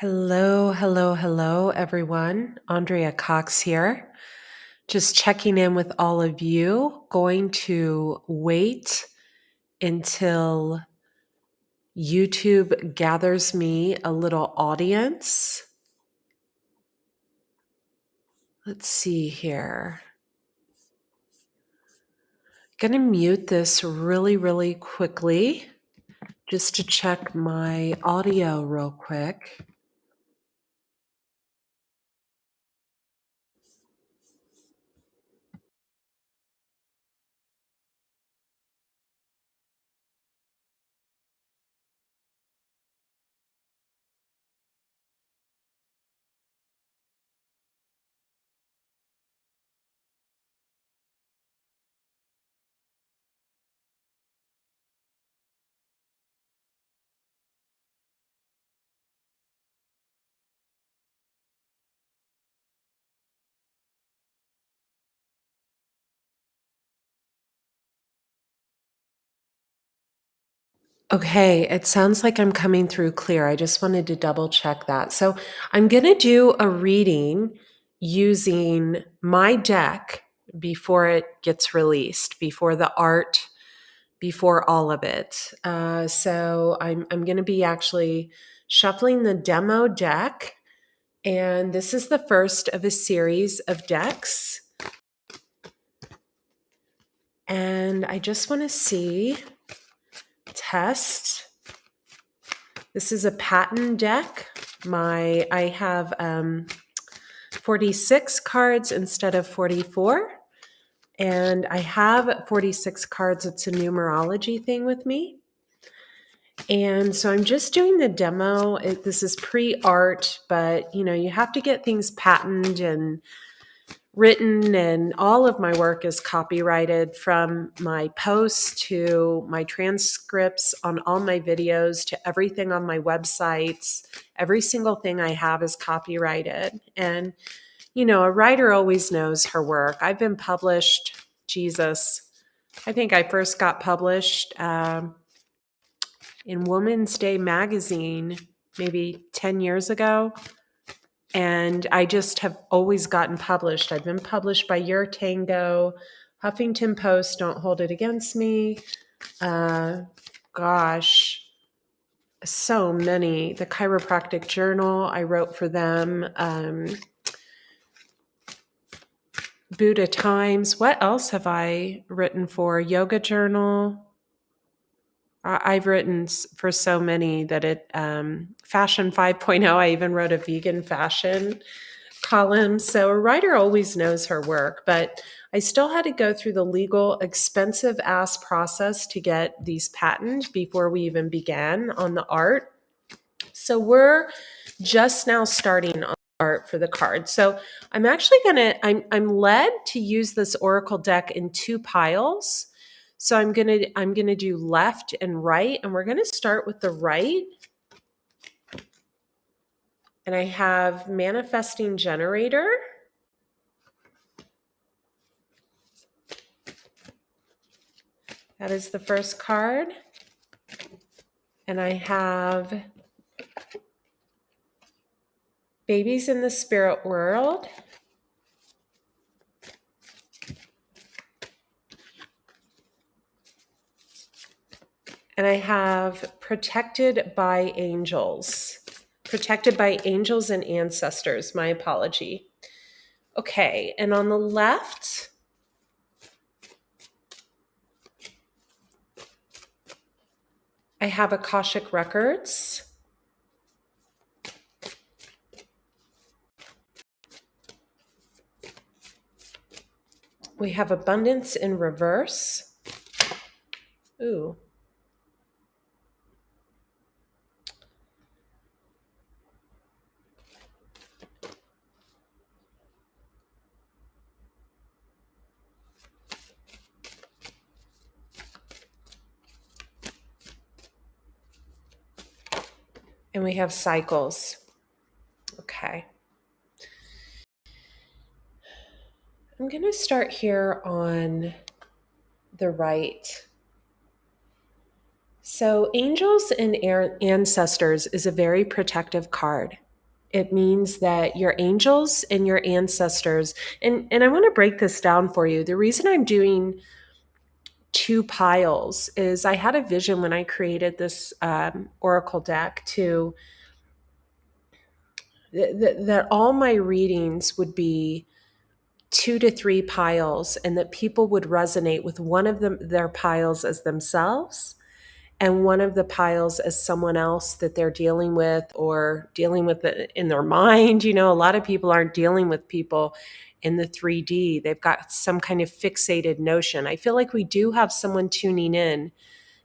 Hello, hello, hello, everyone. Andrea Cox here. Just checking in with all of you. Going to wait until YouTube gathers me a little audience. Let's see here. Going to mute this really quickly just to check my audio real quick. Okay, it sounds like I'm coming through clear. I just wanted to double check that. So I'm going to do a reading using my deck before it gets released, before the art, before all of it. So I'm going to be actually shuffling the demo deck. And this is the first of a series of decks. And I just want to see, test. This is a pattern deck. I have 46 cards instead of 44. And I have 46 cards. It's a numerology thing with me. And so I'm just doing the demo. This is pre-art, but you have to get things patented and written, and all of my work is copyrighted, from my posts to my transcripts on all my videos to everything on my websites. Every single thing I have is copyrighted. And, a writer always knows her work. I've been published, I think I first got published in Woman's Day magazine maybe 10 years ago. And I just have always gotten published. I've been published by Your Tango, Huffington Post, Don't Hold It Against Me. So many. The Chiropractic Journal, I wrote for them. Buddha Times. What else have I written for? Yoga Journal. I've written for so many that Fashion 5.0, I even wrote a vegan fashion column. So a writer always knows her work, but I still had to go through the legal, expensive ass process to get these patented before we even began on the art. So we're just now starting on art for the card. So I'm actually I'm led to use this Oracle deck in two piles. So I'm gonna do left and right, and we're gonna start with the right. And I have Manifesting Generator. That is the first card. And I have Babies in the Spirit World. And I have Protected by Angels. Protected by Angels and Ancestors. My apology. Okay, and on the left, I have Akashic Records. We have Abundance in Reverse. Ooh. And we have Cycles. Okay. I'm going to start here on the right. So Angels and Ancestors is a very protective card. It means that your angels and your ancestors, and I want to break this down for you. The reason I'm doing two piles is I had a vision when I created this oracle deck to that all my readings would be 2 to 3 piles, and that people would resonate with one of their piles as themselves, and one of the piles as someone else that they're dealing with, or dealing with it in their mind. You know, a lot of people aren't dealing with people in the 3D. They've got some kind of fixated notion. I feel like we do have someone tuning in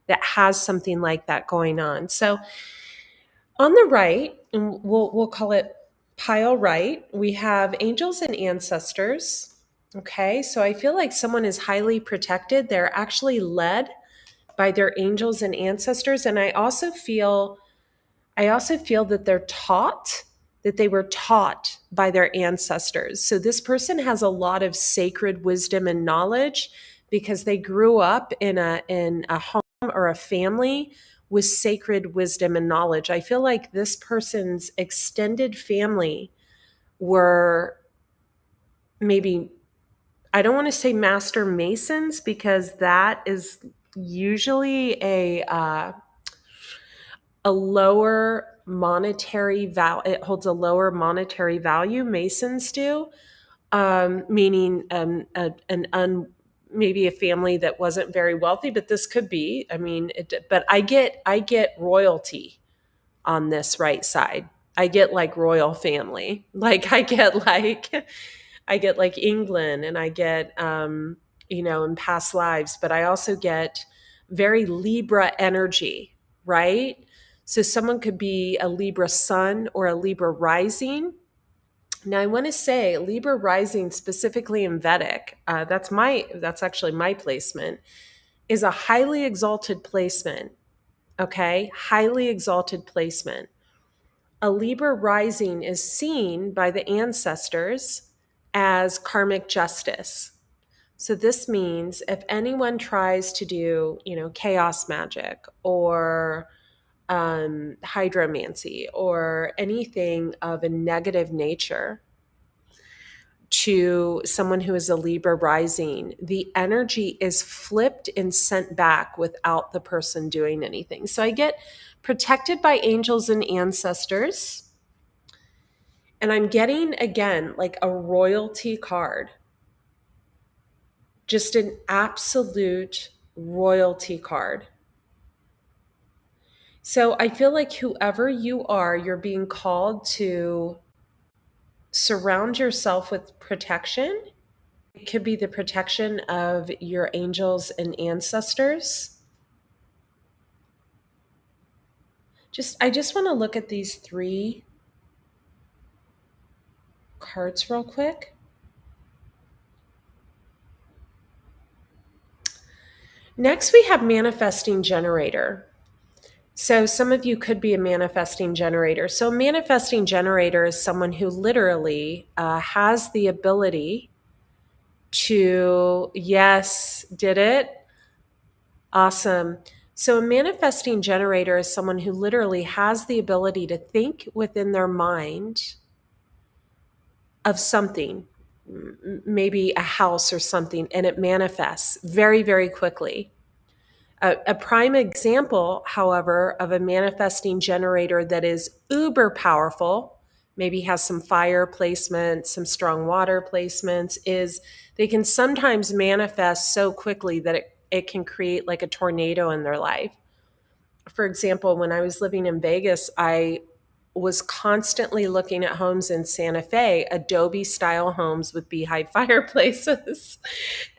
that has something like that going on. So on the right, and we'll call it pile right, we have angels and ancestors. Okay, so I feel like someone is highly protected. They're actually led by their angels and ancestors. And I also feel that they're taught, that they were taught by their ancestors. So this person has a lot of sacred wisdom and knowledge because they grew up in a home or a family with sacred wisdom and knowledge. I feel like this person's extended family were maybe, I don't want to say master masons, because that is usually a lower monetary value. It holds a lower monetary value. Masons do, meaning maybe a family that wasn't very wealthy, but this could be. I mean, but I get royalty on this right side. I get like royal family. Like I get like England, and I get in past lives, but I also get very Libra energy, right? So someone could be a Libra sun or a Libra rising. Now I want to say Libra rising, specifically in Vedic, that's actually my placement, is a highly exalted placement. Okay, highly exalted placement. A Libra rising is seen by the ancestors as karmic justice. So this means if anyone tries to do, chaos magic or hydromancy or anything of a negative nature to someone who is a Libra rising, the energy is flipped and sent back without the person doing anything. So I get protected by angels and ancestors. And I'm getting, again, like a royalty card, just an absolute royalty card. So I feel like whoever you are, you're being called to surround yourself with protection. It could be the protection of your angels and ancestors. I just want to look at these 3 cards real quick. Next, we have manifesting generator. So some of you could be a manifesting generator. So a manifesting generator is someone who literally has the ability to, yes, did it? Awesome. So a manifesting generator is someone who literally has the ability to think within their mind of something, maybe a house or something, and it manifests very, very quickly. A prime example, however, of a manifesting generator that is uber powerful, maybe has some fire placements, some strong water placements, is they can sometimes manifest so quickly that it can create like a tornado in their life. For example, when I was living in Vegas, I was constantly looking at homes in Santa Fe, Adobe style homes with beehive fireplaces.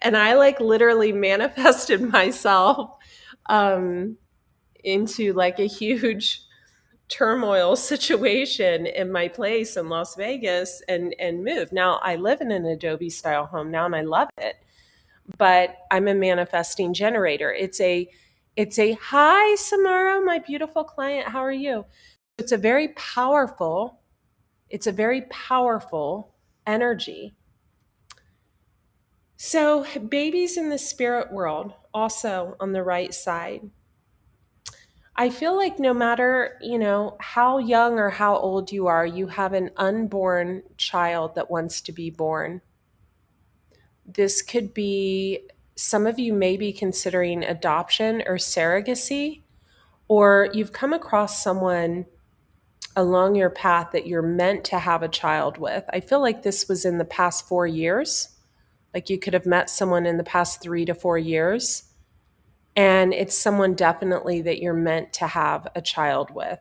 And I like literally manifested myself into like a huge turmoil situation in my place in Las Vegas, and moved. Now I live in an Adobe style home now and I love it, but I'm a manifesting generator. It's a hi Samara, my beautiful client. How are you? It's a very powerful, energy. So babies in the spirit world, also on the right side. I feel like no matter, how young or how old you are, you have an unborn child that wants to be born. This could be, some of you may be considering adoption or surrogacy, or you've come across someone along your path that you're meant to have a child with. I feel like this was in the past 4 years. Like you could have met someone in the past 3 to 4 years. And it's someone definitely that you're meant to have a child with.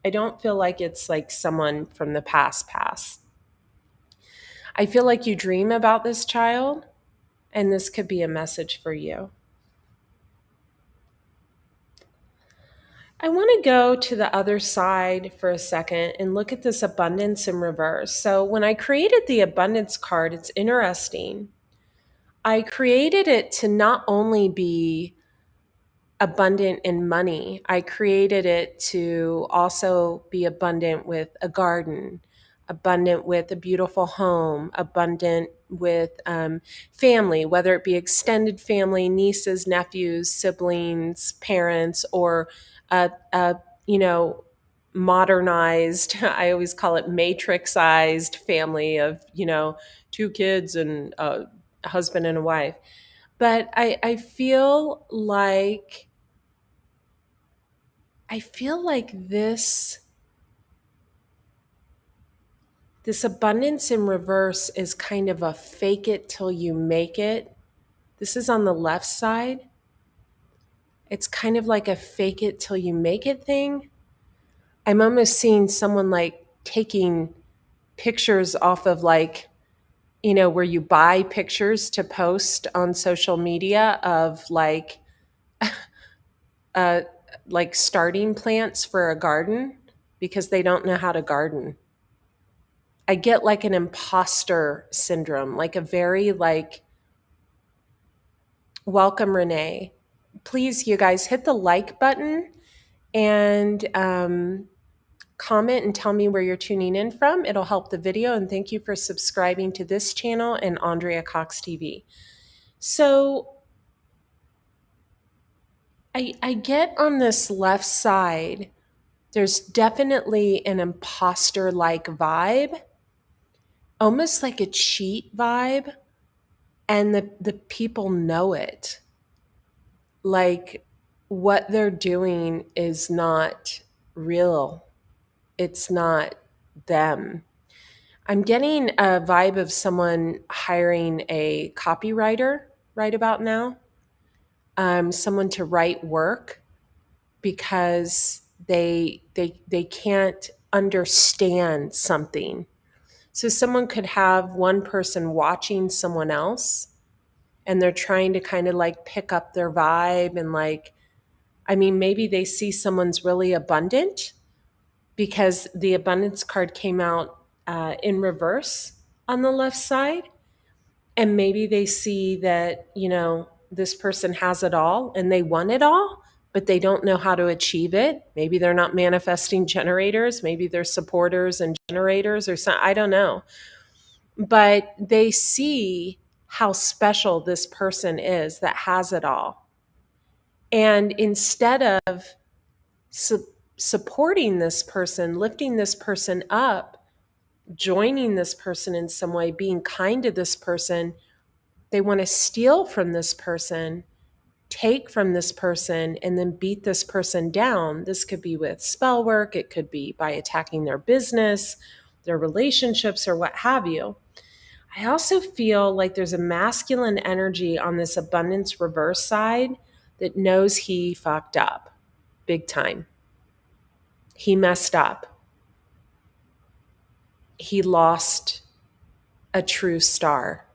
I don't feel like it's like someone from the past. I feel like you dream about this child, and this could be a message for you. I want to go to the other side for a second and look at this abundance in reverse. So, when I created the abundance card, it's interesting. I created it to not only be abundant in money, I created it to also be abundant with a garden, abundant with a beautiful home, abundant with family, whether it be extended family, nieces, nephews, siblings, parents, or a modernized, I always call it matrixized family of, two kids and a husband and a wife. But I feel like this abundance in reverse is kind of a fake it till you make it. This is on the left side. It's kind of like a fake it till you make it thing. I'm almost seeing someone like taking pictures off of like, where you buy pictures to post on social media of uh, like starting plants for a garden because they don't know how to garden. I get like an imposter syndrome, like a very like, welcome, Renee. Please, you guys, hit the like button and comment and tell me where you're tuning in from. It'll help the video. And thank you for subscribing to this channel and Andrea Cox TV. So I get on this left side, there's definitely an imposter like vibe, almost like a cheat vibe. And the people know it. Like what they're doing is not real. It's not them. I'm getting a vibe of someone hiring a copywriter right about now, someone to write work because they can't understand something. So someone could have one person watching someone else and they're trying to kind of like pick up their vibe and like, I mean, maybe they see someone's really abundant because the abundance card came out in reverse on the left side. And maybe they see that, this person has it all and they want it all, but they don't know how to achieve it. Maybe they're not manifesting generators. Maybe they're supporters and generators or something. I don't know. But they see how special this person is that has it all. And instead of supporting this person, lifting this person up, joining this person in some way, being kind to this person, they want to steal from this person, take from this person, and then beat this person down. This could be with spell work. It could be by attacking their business, their relationships, or what have you. I also feel like there's a masculine energy on this abundance reverse side that knows he fucked up big time. He messed up. He lost a true star.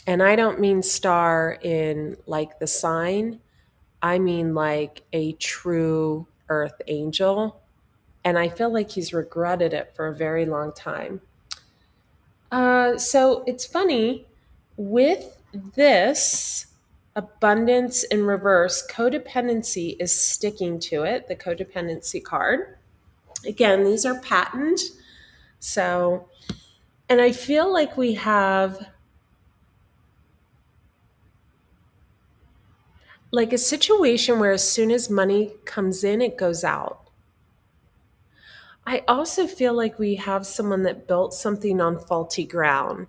And I don't mean star in like the sign. I mean like a true earth angel. And I feel like he's regretted it for a very long time. So it's funny with this abundance in reverse, codependency is sticking to it, the codependency card. Again, these are patent. So, and I feel like we have Like a situation where as soon as money comes in, it goes out. I also feel like we have someone that built something on faulty ground.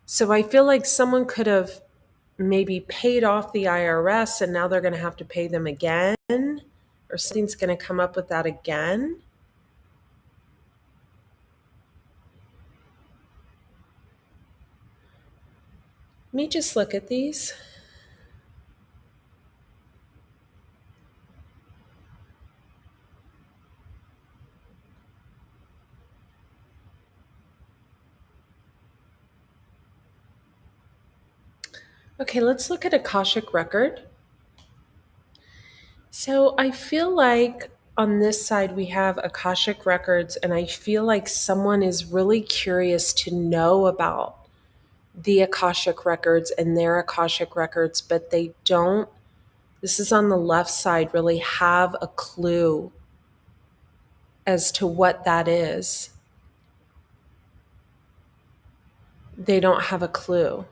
So I feel like someone could have maybe paid off the IRS and now they're going to have to pay them again, or something's going to come up with that again. Let me just look at these. Okay, let's look at Akashic Record. So I feel like on this side we have Akashic Records, and I feel like someone is really curious to know about the Akashic Records and their Akashic Records, but they don't, this is on the left side, really have a clue as to what that is. They don't have a clue.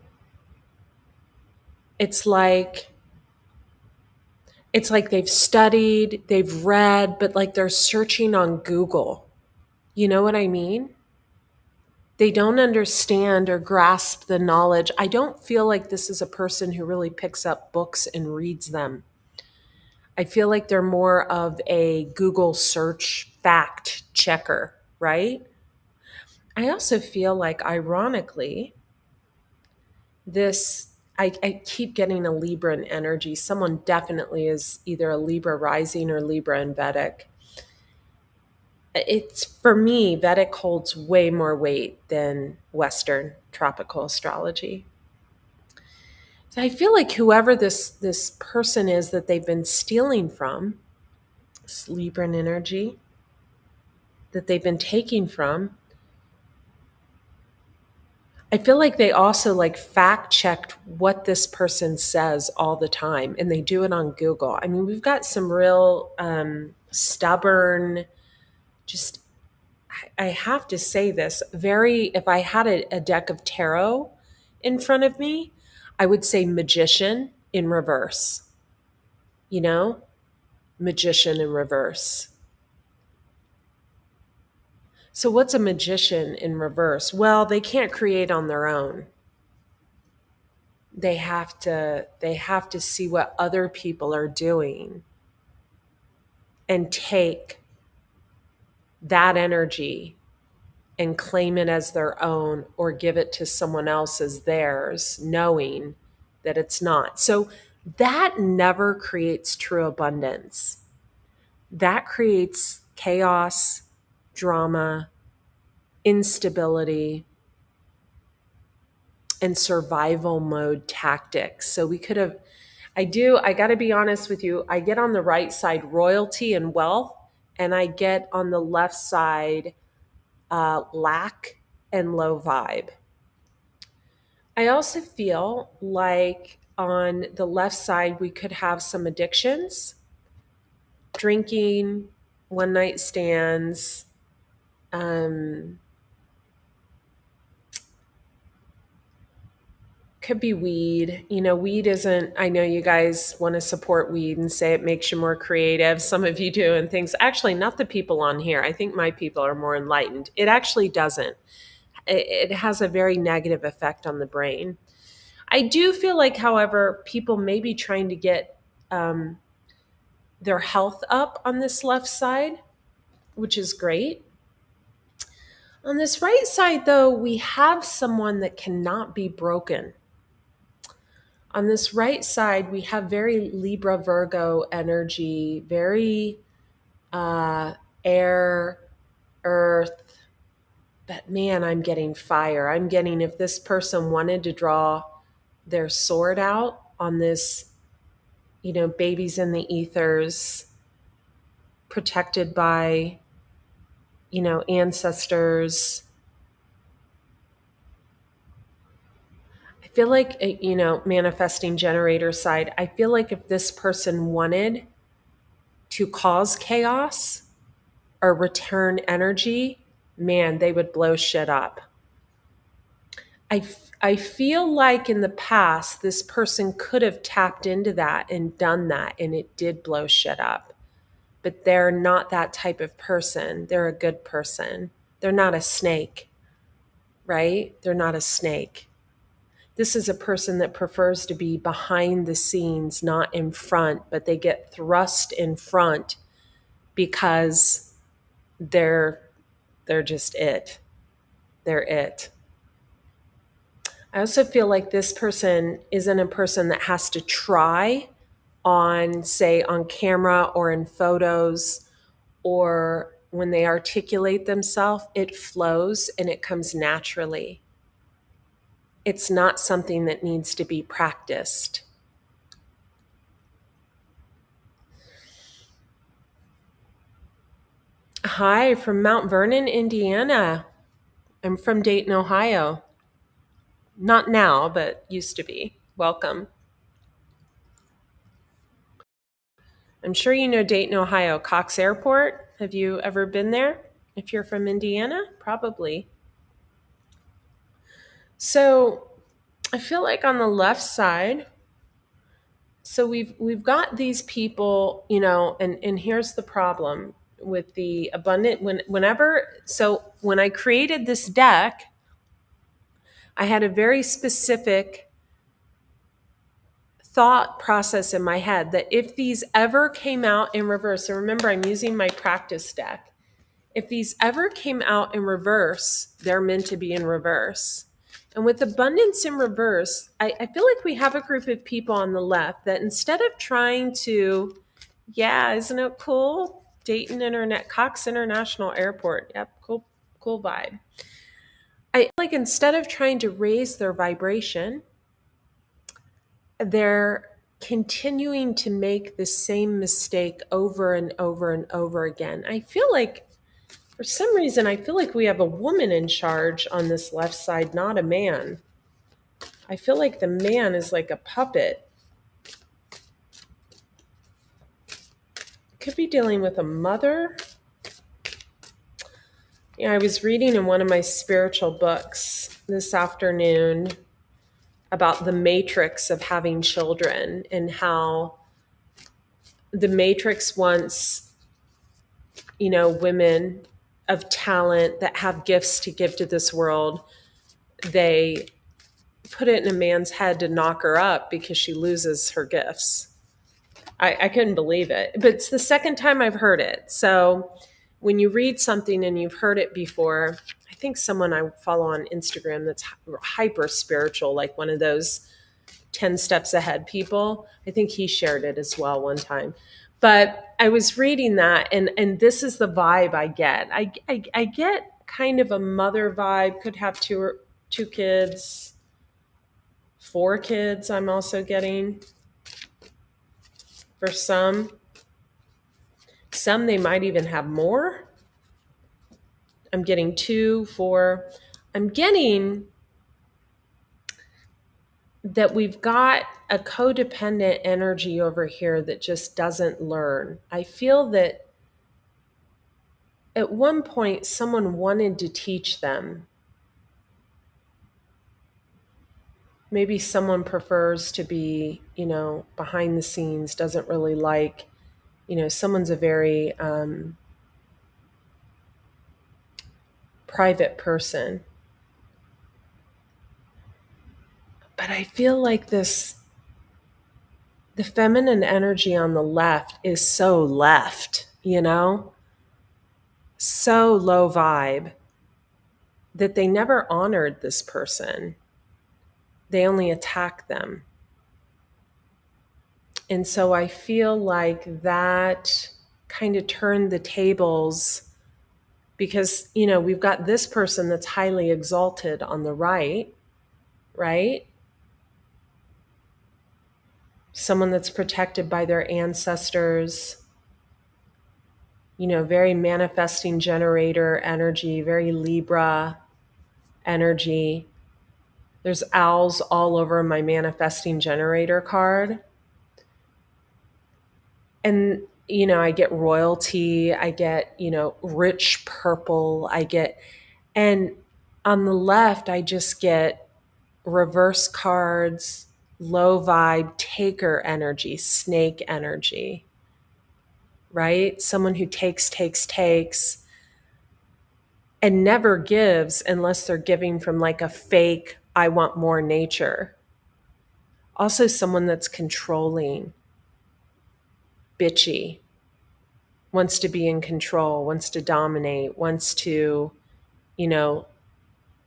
It's like they've studied, they've read, but like they're searching on Google. You know what I mean? They don't understand or grasp the knowledge. I don't feel like this is a person who really picks up books and reads them. I feel like they're more of a Google search fact checker, right? I also feel like, ironically, I keep getting a Libran energy. Someone definitely is either a Libra rising or Libra in Vedic. It's, for me, Vedic holds way more weight than Western tropical astrology. So I feel like whoever this person is that they've been stealing from, this Libran energy that they've been taking from, I feel like they also like fact checked what this person says all the time, and they do it on Google. I mean, we've got some real stubborn, just, I have to say this, very, if I had a deck of tarot in front of me, I would say magician in reverse, you know, magician in reverse. So what's a magician in reverse? Well, they can't create on their own. They have to see what other people are doing and take that energy and claim it as their own or give it to someone else as theirs, knowing that it's not. So that never creates true abundance. That creates chaos, drama, instability, and survival mode tactics. So we could have, I got to be honest with you, I get on the right side royalty and wealth, and I get on the left side lack and low vibe. I also feel like on the left side, we could have some addictions, drinking, one night stands, um, could be weed. You know, weed isn't, I know you guys want to support weed and say it makes you more creative. Some of you do, and things. Actually, not the people on here. I think my people are more enlightened. It actually doesn't. It has a very negative effect on the brain. I do feel like, however, people may be trying to get their health up on this left side, which is great. On this right side, though, we have someone that cannot be broken. On this right side, we have very Libra Virgo energy, very uh, air, earth. But man, I'm getting fire. I'm getting, if this person wanted to draw their sword out on this, you know, babies in the ethers, protected by, you know, ancestors. I feel like, you know, manifesting generator side, I feel like if this person wanted to cause chaos or return energy, man, they would blow shit up. I feel like in the past, this person could have tapped into that and done that, and it did blow shit up. But they're not that type of person. They're a good person. They're not a snake, right? They're not a snake. This is a person that prefers to be behind the scenes, not in front, but they get thrust in front because they're just it. They're it. I also feel like this person isn't a person that has to try on, say, on camera or in photos, or when they articulate themselves, it flows and it comes naturally. It's not something that needs to be practiced. Hi, from Mount Vernon, Indiana. I'm from Dayton, Ohio. Not now, but used to be. Welcome. I'm sure you know Dayton, Ohio, Cox Airport. Have you ever been there? If you're from Indiana, probably. So I feel like on the left side, so we've got these people, and here's the problem with the abundant when I created this deck, I had a very specific thought process in my head that if these ever came out in reverse, and remember I'm using my practice deck, if these ever came out in reverse, they're meant to be in reverse. And with abundance in reverse, I feel like we have a group of people on the left that instead of trying to, yeah, isn't it cool? Dayton Cox International Airport. Yep, cool vibe. I feel like instead of trying to raise their vibration, they're continuing to make the same mistake over and over and over again. I feel like for some reason, I feel like we have a woman in charge on this left side, not a man. I feel like the man is like a puppet. Could be dealing with a mother. Yeah, I was reading in one of my spiritual books this afternoon about the matrix of having children and how the matrix wants, women of talent that have gifts to give to this world. They put it in a man's head to knock her up because she loses her gifts. I couldn't believe it. But it's the second time I've heard it. So when you read something and you've heard it before, I think someone I follow on Instagram that's hyper spiritual, like one of those 10 steps ahead people, I think he shared it as well one time. But I was reading that, and this is the vibe I get. I get kind of a mother vibe, could have two kids, 4 kids I'm also getting. For some they might even have more. I'm getting 2, 4. I'm getting that we've got a codependent energy over here that just doesn't learn. I feel that at one point someone wanted to teach them. Maybe someone prefers to be, behind the scenes, doesn't really like, someone's a very private person. But I feel like the feminine energy on the left is so left, so low vibe that they never honored this person. They only attack them. And so I feel like that kind of turned the tables because, we've got this person that's highly exalted on the right? Someone that's protected by their ancestors, very manifesting generator energy, very Libra energy. There's owls all over my manifesting generator card. And, I get royalty, I get, rich purple, and on the left, I just get reverse cards, low vibe, taker energy, snake energy, right? Someone who takes, and never gives unless they're giving from like a fake, I want more nature. Also, someone that's controlling, bitchy, wants to be in control, wants to dominate, wants to, you know,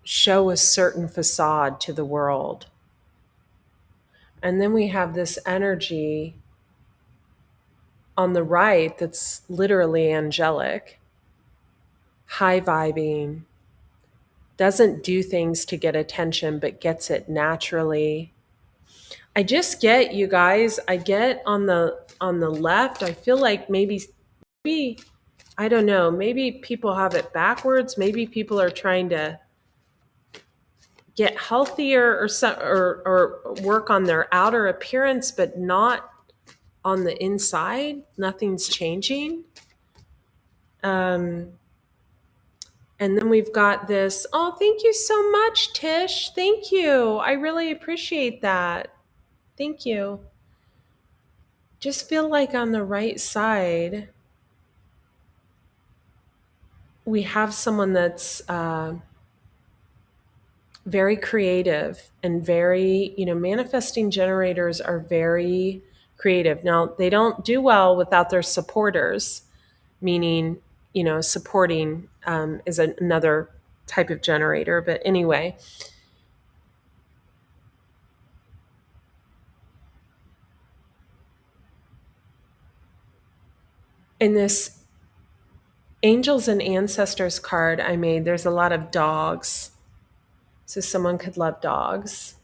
show a certain facade to the world. And then we have this energy on the right that's literally angelic, high vibing, doesn't do things to get attention, but gets it naturally. I just get, you guys, I get on the left, I feel like maybe I don't know, maybe people have it backwards, maybe people are trying to get healthier or work on their outer appearance but not on the inside. Nothing's changing. Um and then we've got this, oh, thank you so much, Tish. Thank you. I really appreciate that. Thank you. Just feel like on the right side, we have someone that's very creative and very, manifesting generators are very creative. Now, they don't do well without their supporters, meaning, supporting is another type of generator. But anyway, in this Angels and Ancestors card I made, there's a lot of dogs. So someone could love dogs.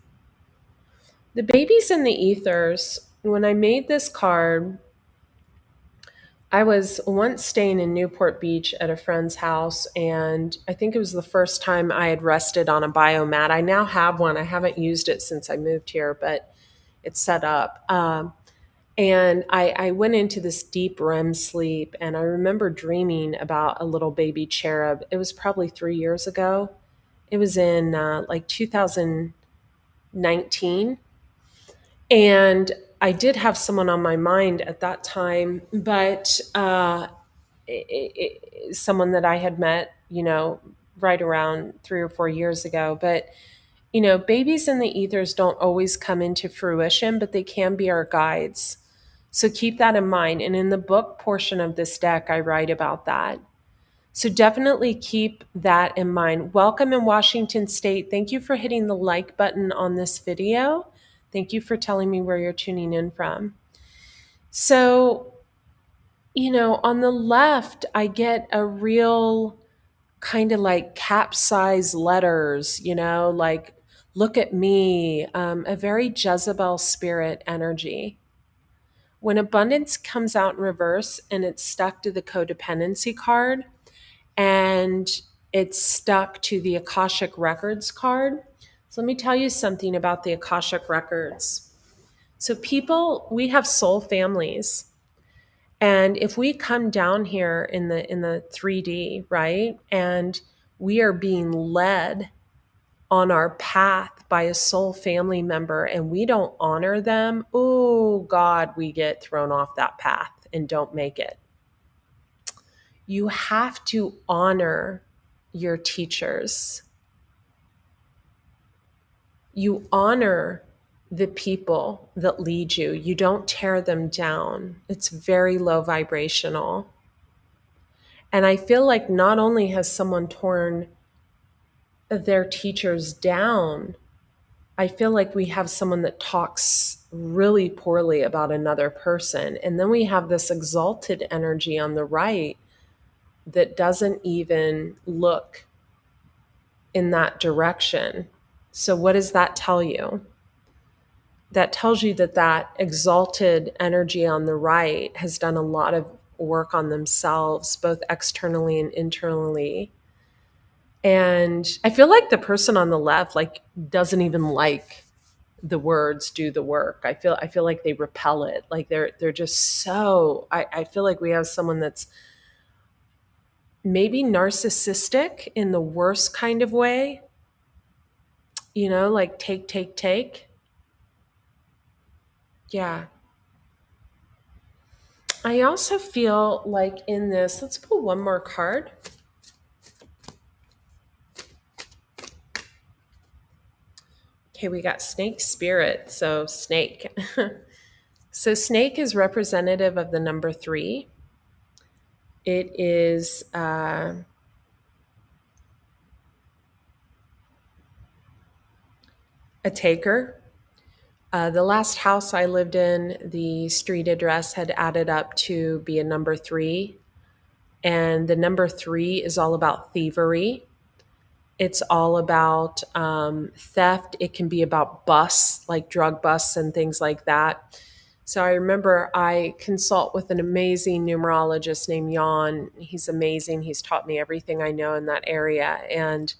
The babies in the ethers, when I made this card, I was once staying in Newport Beach at a friend's house, and I think it was the first time I had rested on a biomat. I now have one. I haven't used it since I moved here, but it's set up. And I went into this deep REM sleep, and I remember dreaming about a little baby cherub. It was probably 3 years ago. It was in like 2019. And I did have someone on my mind at that time, but someone that I had met, right around 3 or 4 years ago. But, babies in the ethers don't always come into fruition, but they can be our guides. So keep that in mind. And in the book portion of this deck, I write about that. So definitely keep that in mind. Welcome in Washington State. Thank you for hitting the like button on this video. Thank you for telling me where you're tuning in from. So, on the left, I get a real kind of like capsized letters, like look at me, a very Jezebel spirit energy. When abundance comes out in reverse and it's stuck to the codependency card and it's stuck to the Akashic Records card. So let me tell you something about the Akashic Records. So we have soul families. And if we come down here in the 3D, right, and we are being led on our path by a soul family member and we don't honor them, oh God, we get thrown off that path and don't make it. You have to honor your teachers. You honor the people that lead you. You don't tear them down. It's very low vibrational. And I feel like not only has someone torn their teachers down, I feel like we have someone that talks really poorly about another person. And then we have this exalted energy on the right that doesn't even look in that direction. So what does that tell you? That tells you that exalted energy on the right has done a lot of work on themselves, both externally and internally. And I feel like the person on the left doesn't even like the words do the work. I feel like they repel it. Like they're just so I feel like we have someone that's maybe narcissistic in the worst kind of way. like take, take, take. Yeah. I also feel like in this, let's pull one more card. Okay, we got snake spirit. So, snake. So, snake is representative of the number 3. It is a taker. The last house I lived in, the street address had added up to be a number 3. And the number 3 is all about thievery. It's all about theft. It can be about busts, like drug busts and things like that. So I remember I consult with an amazing numerologist named Jan. He's amazing. He's taught me everything I know in that area. And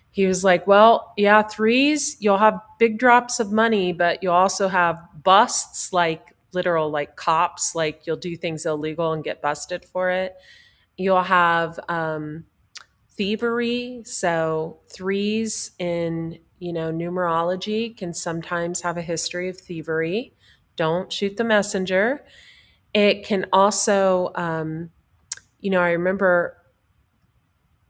he was like, well, yeah, 3s, you'll have big drops of money, but you'll also have busts, like literal, like cops, like you'll do things illegal and get busted for it. You'll have thievery. So 3s in, numerology can sometimes have a history of thievery. Don't shoot the messenger. It can also, I remember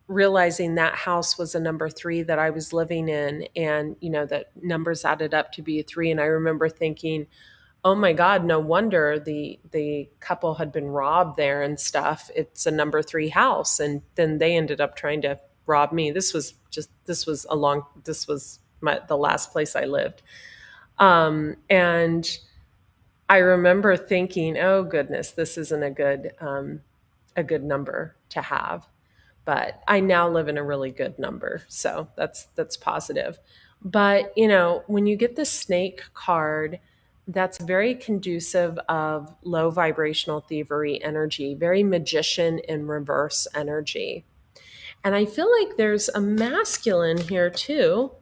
realizing that house was a number 3 that I was living in, and that numbers added up to be a 3. And I remember thinking, oh my God, no wonder the couple had been robbed there and stuff. It's a number 3 house. And then they ended up trying to rob me. This was the last place I lived. And I remember thinking, oh goodness, this isn't a good number to have. But I now live in a really good number. So that's positive. But, when you get the snake card, that's very conducive of low vibrational thievery energy, very magician in reverse energy. And I feel like there's a masculine here too.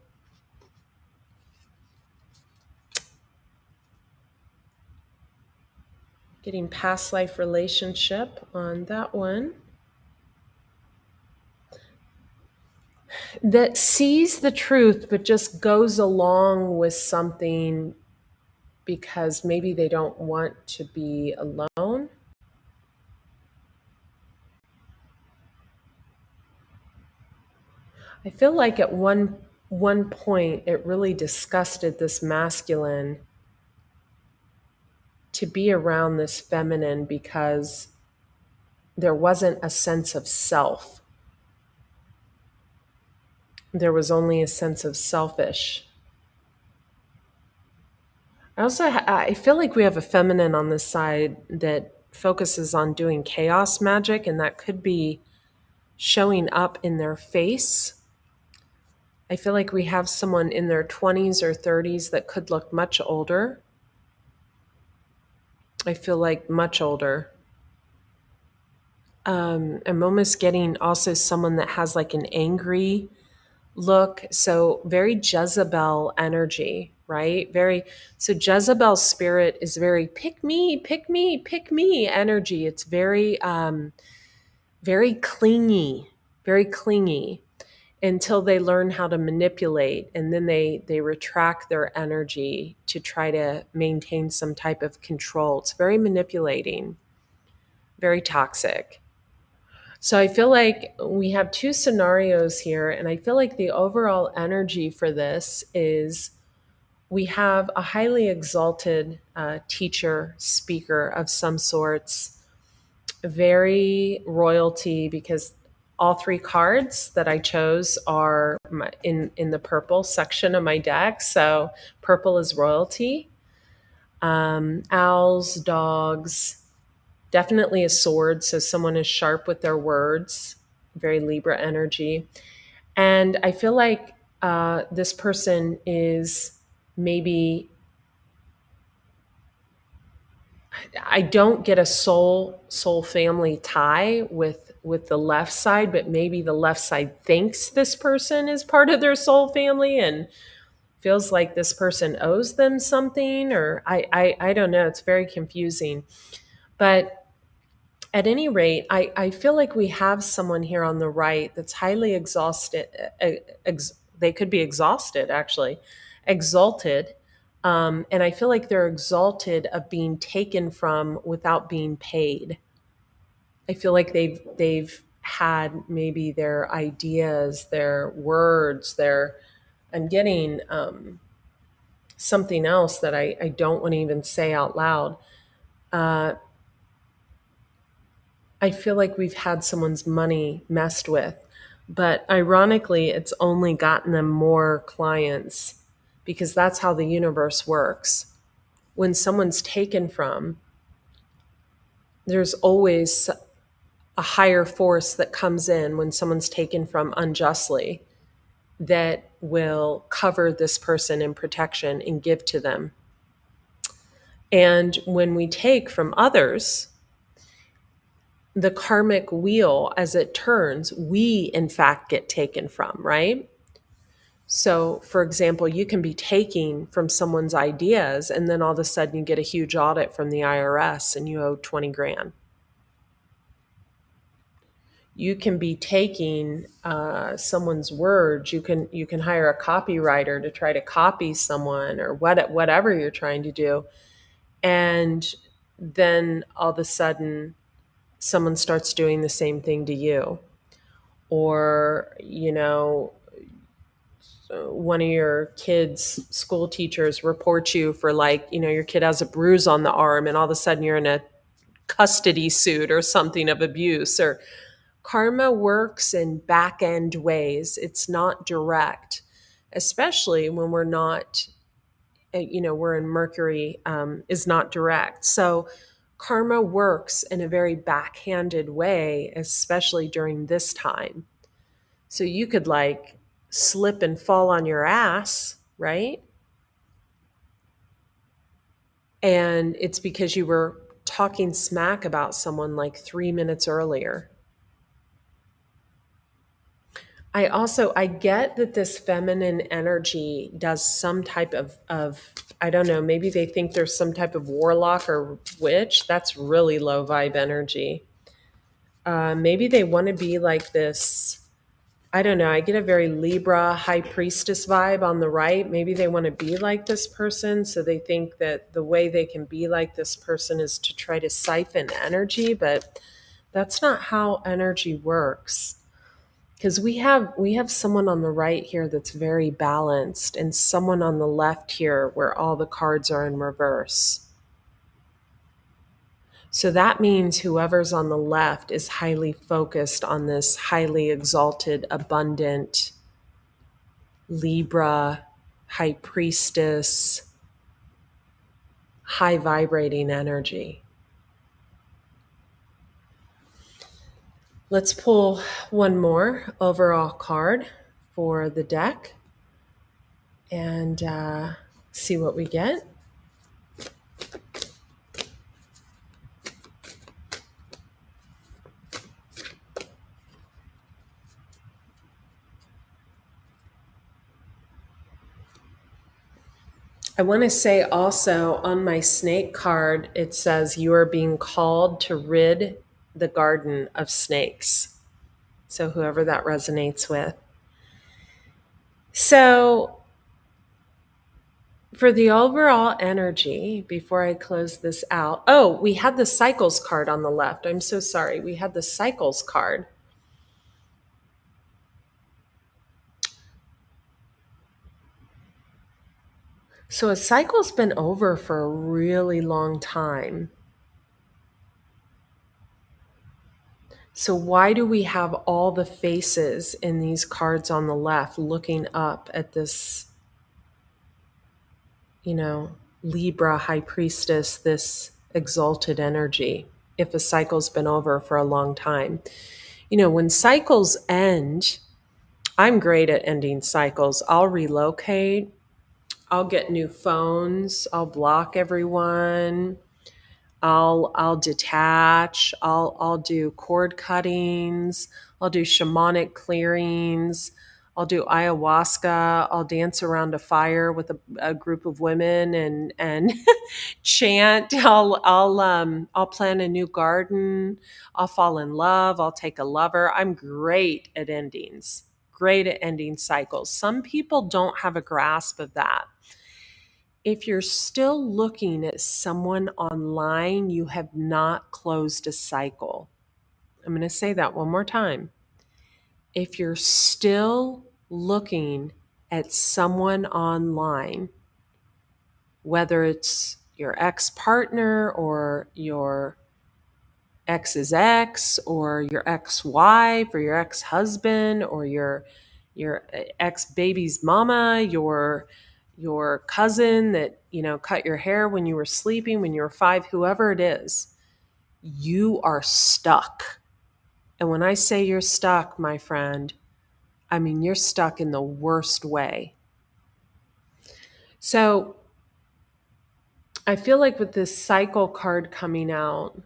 Getting past life relationship on that one. That sees the truth, but just goes along with something because maybe they don't want to be alone. I feel like at one point it really disgusted this masculine to be around this feminine because there wasn't a sense of self. There was only a sense of selfish. I feel like we have a feminine on this side that focuses on doing chaos magic, and that could be showing up in their face. I feel like we have someone in their 20s or 30s that could look much older. I feel like much older. I'm almost getting also someone that has like an angry look. So very Jezebel energy, right? So Jezebel's spirit is very pick me, pick me, pick me energy. It's very clingy until they learn how to manipulate, and then they retract their energy to try to maintain some type of control. It's very manipulating, very toxic. So I feel like we have 2 scenarios here, and I feel like the overall energy for this is we have a highly exalted teacher, speaker of some sorts, very royalty, because all 3 cards that I chose are in the purple section of my deck. So purple is royalty. Owls, dogs, definitely a sword. So someone is sharp with their words, very Libra energy. And I feel like this person is maybe, I don't get a soul family tie with the left side, but maybe the left side thinks this person is part of their soul family and feels like this person owes them something, or I don't know. It's very confusing. But at any rate, I feel like we have someone here on the right that's highly exhausted, they could be exhausted, actually, exalted. And I feel like they're exalted of being taken from without being paid. I feel like they've had maybe their ideas, their words, their I'm getting something else that I don't want to even say out loud. Uh, I feel like we've had someone's money messed with, but ironically, it's only gotten them more clients because that's how the universe works. When someone's taken from, there's always a higher force that comes in when someone's taken from unjustly that will cover this person in protection and give to them. And when we take from others, the karmic wheel, as it turns, we in fact get taken from, right? So, for example, you can be taking from someone's ideas, and then all of a sudden you get a huge audit from the IRS and you owe 20 grand. You can be taking someone's words. You can hire a copywriter to try to copy someone or whatever you're trying to do, and then all of a sudden someone starts doing the same thing to you. Or, one of your kids' school teachers reports you for, like, your kid has a bruise on the arm and all of a sudden you're in a custody suit or something of abuse. Or karma works in back end ways. It's not direct, especially when we're not, we're in Mercury, is not direct. So karma works in a very backhanded way, especially during this time. So you could like slip and fall on your ass, right? And it's because you were talking smack about someone like 3 minutes earlier. I get that this feminine energy does some type of I don't know, maybe they think there's some type of warlock or witch. That's really low vibe energy. Maybe they want to be like this. I don't know. I get a very Libra high priestess vibe on the right. Maybe they want to be like this person. So they think that the way they can be like this person is to try to siphon energy, but that's not how energy works. Because we have someone on the right here that's very balanced, and someone on the left here where all the cards are in reverse. So that means whoever's on the left is highly focused on this highly exalted, abundant Libra, high priestess, high vibrating energy. Let's pull one more overall card for the deck and see what we get. I want to say also on my snake card, it says you are being called to rid the garden of snakes. So, whoever that resonates with. So, for the overall energy, before I close this out, oh, we had the cycles card on the left. I'm so sorry. We had the cycles card. So, a cycle's been over for a really long time. So, why do we have all the faces in these cards on the left looking up at this, Libra high priestess, this exalted energy, if a cycle's been over for a long time? When cycles end, I'm great at ending cycles. I'll relocate, I'll get new phones, I'll block everyone. I'll detach. I'll do cord cuttings. I'll do shamanic clearings. I'll do ayahuasca. I'll dance around a fire with a group of women and chant. I'll plant a new garden. I'll fall in love. I'll take a lover. I'm great at endings. great at ending cycles. Some people don't have a grasp of that. If you're still looking at someone online, you have not closed a cycle. I'm going to say that one more time. If you're still looking at someone online, whether it's your ex-partner or your ex's ex or your ex-wife or your ex-husband or your ex-baby's mama, your cousin that, cut your hair when you were sleeping, when you were 5, whoever it is, you are stuck. And when I say you're stuck, my friend, I mean you're stuck in the worst way. So I feel like with this cycle card coming out,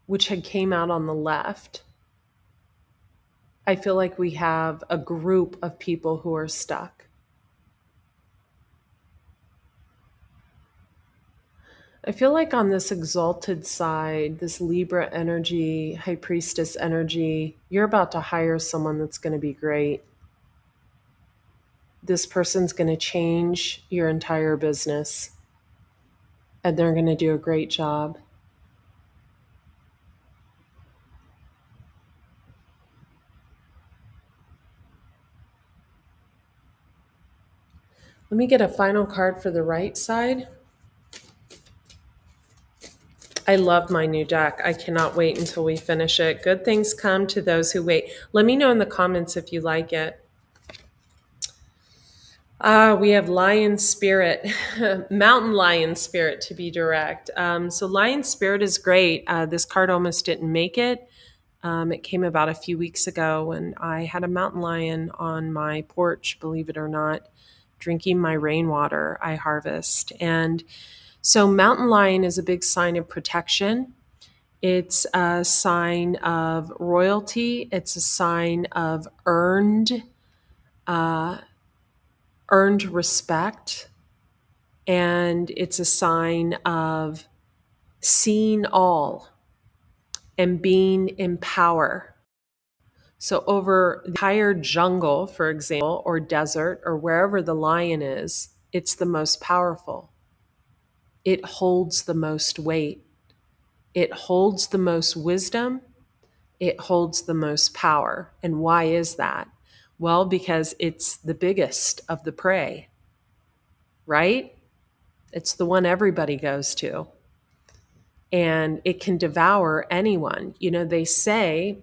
which had came out on the left, I feel like we have a group of people who are stuck. I feel like on this exalted side, this Libra energy, High Priestess energy, you're about to hire someone that's going to be great. This person's going to change your entire business, and they're going to do a great job. Let me get a final card for the right side. I love my new deck. I cannot wait until we finish it. Good things come to those who wait. Let me know in the comments if you like it. We have Lion Spirit, Mountain Lion Spirit to be direct. So Lion Spirit is great. This card almost didn't make it. It came about a few weeks ago when I had a mountain lion on my porch, believe it or not, drinking my rainwater I harvest. And so mountain lion is a big sign of protection. It's a sign of royalty. It's a sign of earned respect. And it's a sign of seeing all and being in power. So over the entire jungle, for example, or desert, or wherever the lion is, it's the most powerful. It holds the most weight. It holds the most wisdom. It holds the most power. And why is that? Well, because it's the biggest of the prey, right? It's the one everybody goes to. And it can devour anyone. They say,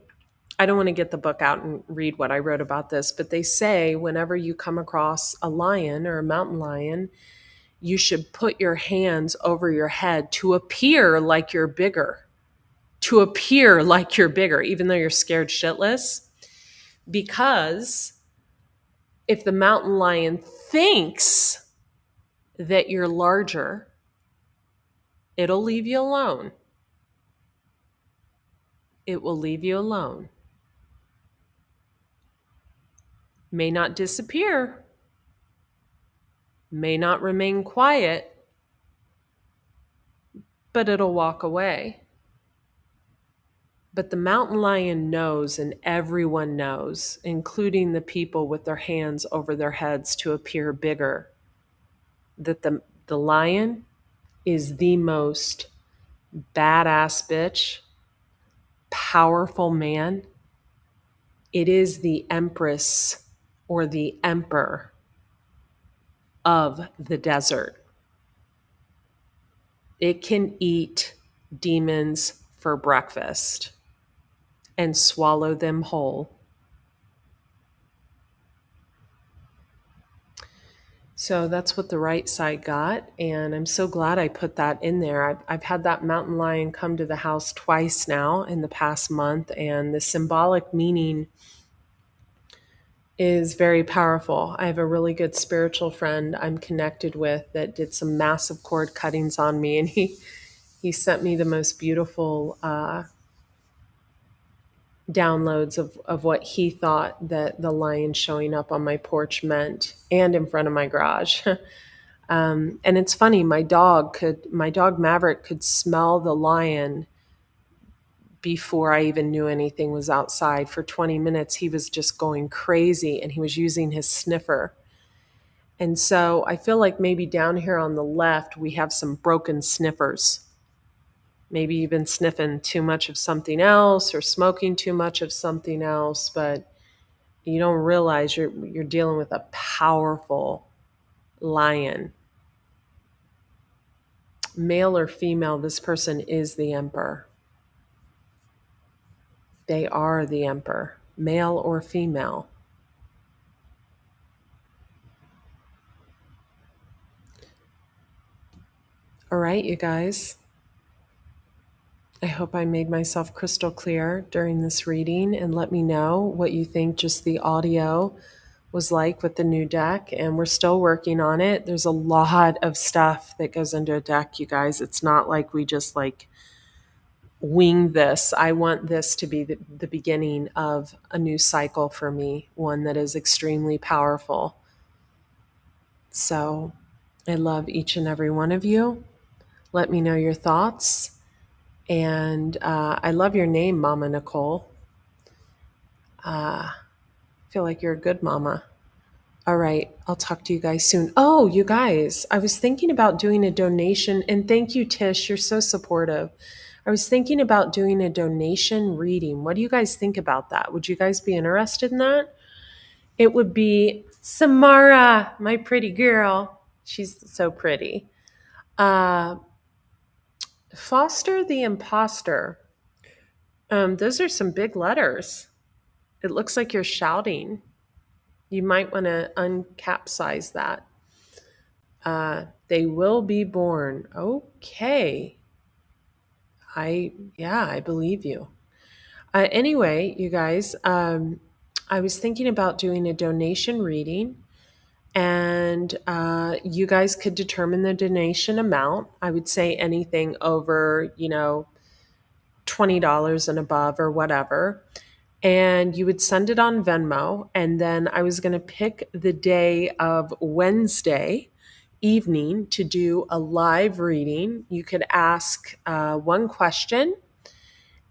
I don't want to get the book out and read what I wrote about this, but they say whenever you come across a lion or a mountain lion, you should put your hands over your head to appear like you're bigger. To appear like you're bigger, even though you're scared shitless. Because if the mountain lion thinks that you're larger, it'll leave you alone. It will leave you alone. May not disappear, may not remain quiet, but it'll walk away. But the mountain lion knows, and everyone knows, including the people with their hands over their heads to appear bigger, that the lion is the most badass bitch, powerful man. It is the empress or the emperor of the desert. It can eat demons for breakfast and swallow them whole. So that's what the right side got, and I'm so glad I put that in there. I've had that mountain lion come to the house twice now in the past month, and the symbolic meaning is very powerful. I have a really good spiritual friend I'm connected with that did some massive cord cuttings on me, and he sent me the most beautiful downloads of what he thought that the lion showing up on my porch meant, and in front of my garage. And it's funny, my dog Maverick could smell the lion before I even knew anything was outside. For 20 minutes, he was just going crazy and he was using his sniffer. And so I feel like maybe down here on the left, we have some broken sniffers. Maybe you've been sniffing too much of something else or smoking too much of something else, but you don't realize you're dealing with a powerful lion. Male or female, this person is the emperor. They are the emperor, male or female. All right, you guys. I hope I made myself crystal clear during this reading, and let me know what you think just the audio was like with the new deck. And we're still working on it. There's a lot of stuff that goes into a deck, you guys. It's not like we just like wing this. I want this to be the beginning of a new cycle for me, one that is extremely powerful. So I love each and every one of you. Let me know your thoughts. And I love your name, Mama Nicole. I feel like you're a good mama. All right, I'll talk to you guys soon. Oh, you guys, I was thinking about doing a donation, and thank you, Tish. You're so supportive. I was thinking about doing a donation reading. What do you guys think about that? Would you guys be interested in that? It would be Samara, my pretty girl. She's so pretty. Foster the Imposter. Those are some big letters. It looks like you're shouting. You might want to uncapsize that. They will be born. Okay. I believe you. Anyway, you guys, I was thinking about doing a donation reading, and you guys could determine the donation amount. I would say anything over, $20 and above or whatever. And you would send it on Venmo. And then I was going to pick the day of Wednesday evening to do a live reading. You could ask one question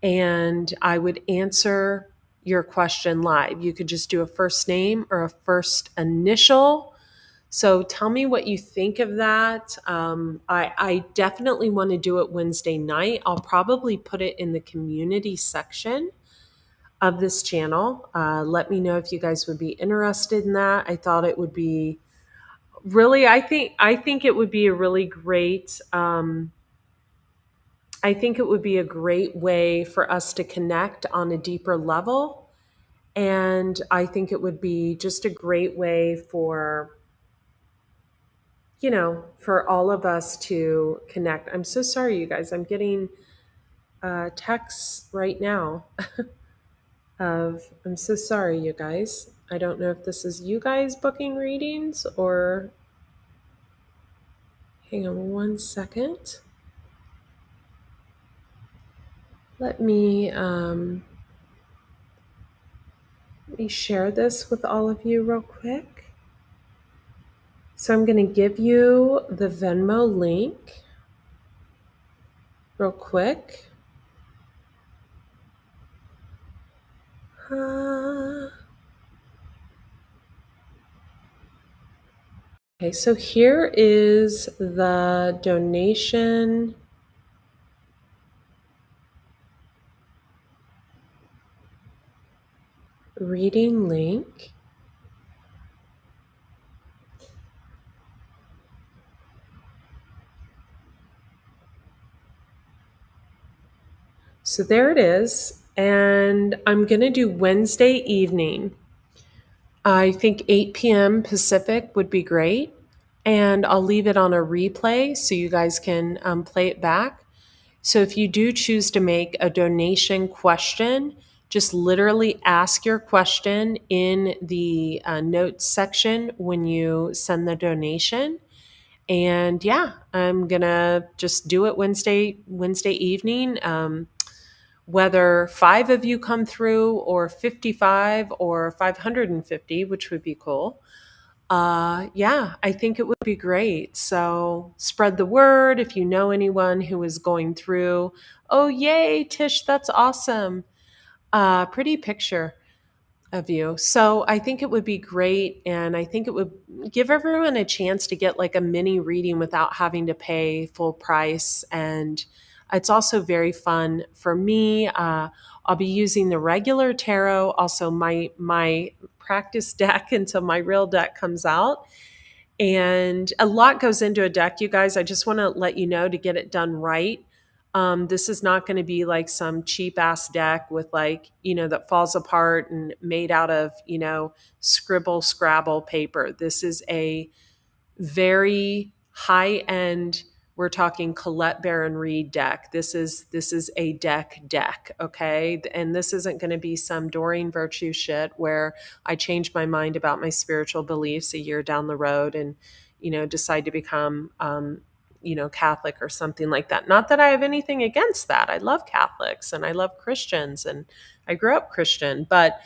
and I would answer your question live. You could just do a first name or a first initial. So tell me what you think of that. I definitely want to do it Wednesday night. I'll probably put it in the community section of this channel. Let me know if you guys would be interested in that. I thought it would be really, I think it would be a really great, I think it would be a great way for us to connect on a deeper level. And I think it would be just a great way for, for all of us to connect. I'm so sorry, you guys. I'm getting texts right now I'm so sorry, you guys. I don't know if this is you guys booking readings or, hang on one second. Let me share this with all of you real quick. So I'm going to give you the Venmo link real quick. Okay, so here is the donation reading link. So there it is. And I'm going to do Wednesday evening. I think 8 p.m. Pacific would be great. And I'll leave it on a replay so you guys can play it back. So if you do choose to make a donation question, just literally ask your question in the notes section when you send the donation. And yeah, I'm going to just do it Wednesday evening. Whether 5 of you come through or 55 or 550, which would be cool. Yeah, I think it would be great. So spread the word if you know anyone who is going through. Oh, yay, Tish, that's awesome. Pretty picture of you. So I think it would be great. And I think it would give everyone a chance to get like a mini reading without having to pay full price. And it's also very fun for me. I'll be using the regular tarot, also my practice deck until my real deck comes out. And a lot goes into a deck, you guys. I just want to let you know to get it done right. This is not going to be like some cheap ass deck with like, that falls apart and made out of, scribble scrabble paper. This is a very high end. We're talking Colette Baron Reed deck. This is a deck, okay? And this isn't going to be some Doreen Virtue shit where I change my mind about my spiritual beliefs a year down the road and decide to become Catholic or something like that. Not that I have anything against that. I love Catholics and I love Christians and I grew up Christian, but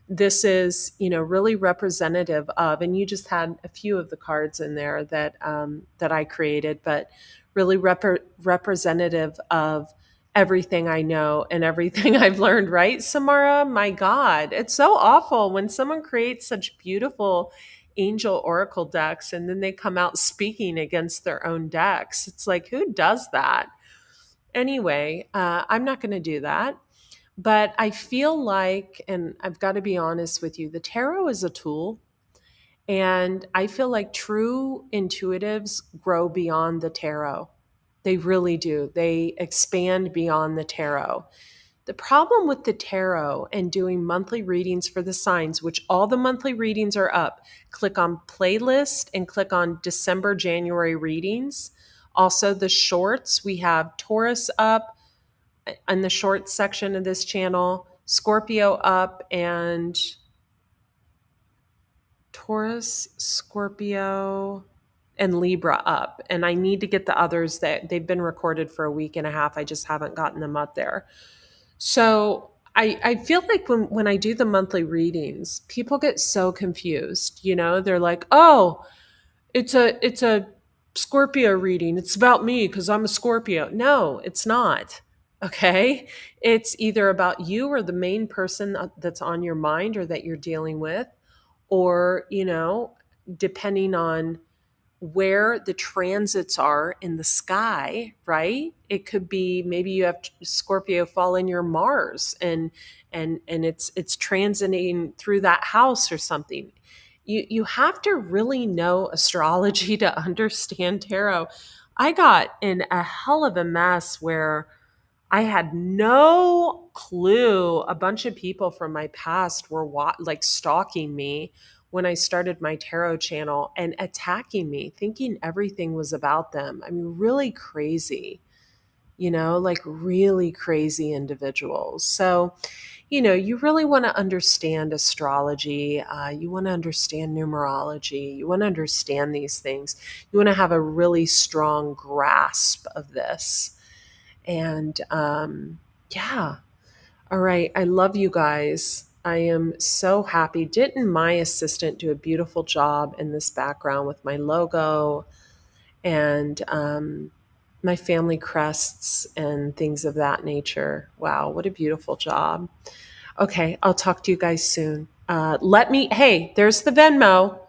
this is really representative of, and you just had a few of the cards in there that I created, but really representative of everything I know and everything I've learned, right, Samara? My God, it's so awful when someone creates such beautiful angel oracle decks and then they come out speaking against their own decks. It's like, who does that? Anyway, I'm not going to do that. But I feel like, and I've got to be honest with you, the tarot is a tool. And I feel like true intuitives grow beyond the tarot. They really do. They expand beyond the tarot. The problem with the tarot and doing monthly readings for the signs, which all the monthly readings are up, click on playlist and click on December, January readings. Also, the shorts, we have Taurus up in the short section of this channel, Scorpio up, and Taurus, Scorpio, and Libra up. And I need to get the others that they've been recorded for a week and a half. I just haven't gotten them up there. So I feel like when I do the monthly readings, people get so confused. They're like, oh, it's a Scorpio reading. It's about me because I'm a Scorpio. No, it's not. Okay. It's either about you or the main person that's on your mind or that you're dealing with, or, depending on where the transits are in the sky, right? It could be maybe you have Scorpio fall in your Mars and it's transiting through that house or something. You have to really know astrology to understand tarot. I got in a hell of a mess where I had no clue. A bunch of people from my past were like stalking me when I started my tarot channel and attacking me, thinking everything was about them. I mean, really crazy, like really crazy individuals. So, you really want to understand astrology. You want to understand numerology. You want to understand these things. You want to have a really strong grasp of this. And yeah. All right. I love you guys. I am so happy. Didn't my assistant do a beautiful job in this background with my logo and my family crests and things of that nature? Wow, what a beautiful job. Okay, I'll talk to you guys soon. Hey, there's the Venmo.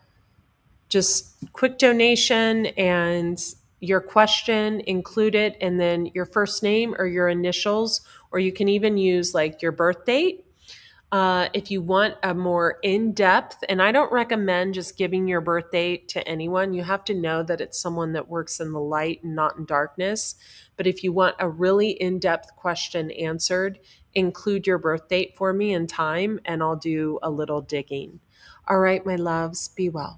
Just quick donation and your question, include it, and then your first name or your initials, or you can even use like your birth date. If you want a more in-depth, and I don't recommend just giving your birth date to anyone. You have to know that it's someone that works in the light and not in darkness. But if you want a really in-depth question answered, include your birth date for me and time, and I'll do a little digging. All right, my loves, be well.